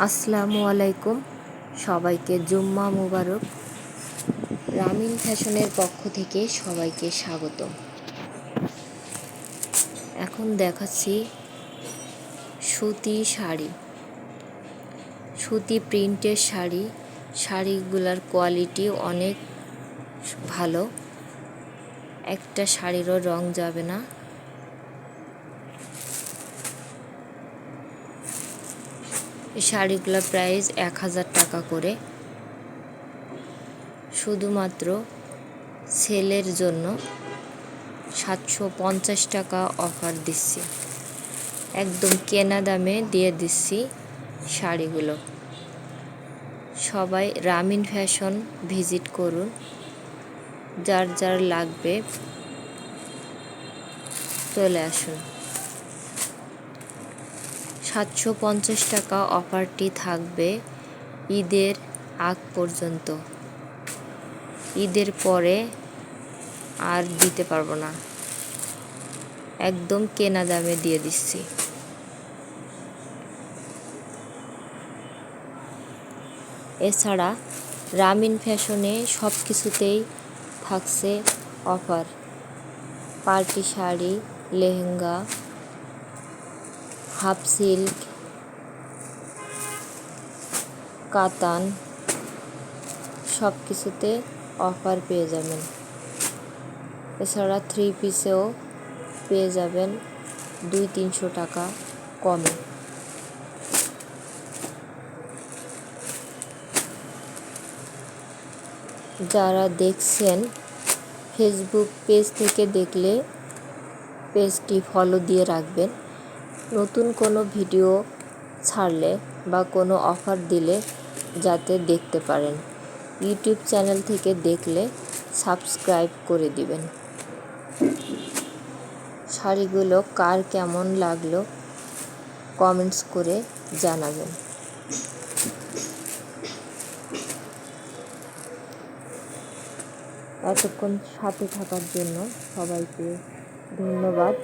আসসালামু আলাইকুম, সবাইকে জুম্মা মুবারক। রামিন ফ্যাশনের পক্ষ থেকে সবাইকে স্বাগতম। এখন দেখাচ্ছি সুতি শাড়ি, সুতি প্রিন্টের শাড়ি। শাড়িগুলোর কোয়ালিটি অনেক ভালো, একটা শাড়িরও রং যাবে না। এই শাড়িগুলোর প্রাইস 1000 টাকা করে। শুধুমাত্র সেলের জন্য 750 টাকা অফার দিচ্ছি, একদম কেনা দামে দিয়ে দিচ্ছি শাড়িগুলো। সবাই রামিন ফ্যাশন ভিজিট করুন, যার যার লাগবে চলে আসুন। 750 টাকা অফারটি থাকবে ঈদের আগ পর্যন্ত, ঈদের পরে আর দিতে পারবো না, একদম কেনা দামে দিয়ে দিচ্ছি। এছাড়া রামিন ফ্যাশনে সব কিছুতেই থাকছে offer. Party sari, lehenga, half silk, কাতান, সব কিছুতে অফার পেয়ে যাবেন। এছাড়া 3 পিসেও পেয়ে যাবেন 200-300 টাকা কমে। যারা দেখছেন ফেসবুক পেজ থেকে দেখলে পেজটি ফলো দিয়ে রাখবেন। নতুন কোনো ভিডিও ছাড়লে বা কোনো অফার দিলে যাতে দেখতে পারেন। ইউটিউব চ্যানেল থেকে দেখলে সাবস্ক্রাইব করে দিবেন। শাড়িগুলো কার কেমন লাগলো কমেন্টস করে জানাবেন। এতক্ষণ সাথে থাকার জন্য সবাইকে ধন্যবাদ।